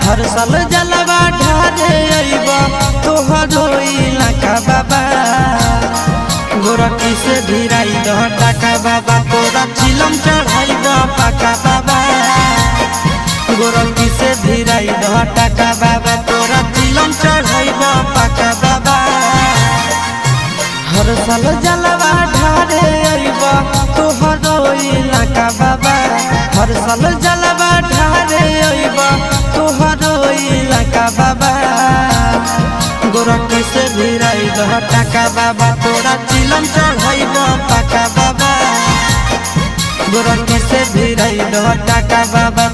हर साल जलवा ढारे अइबा तोहरो इलाका बाबा गोरखी से भिराई दह टाका बाबा तोरा चिलम चढ़ाई द पाका बाबा गोरखी से भिराई दह टाका बाबा तोरा चिलम चढ़ाई द पाका बाबा हर साल जलवा ढारे अइबा तोहरो इलाका बाबा हर साल जलवा ढारे अइबा तोहरो इलाका बाबा गोरखी से भिराई दह टाका बाबा तोरा चिलम चढ़ाई द पाका बाबा गोरखी से भिराई दह टाका बाबा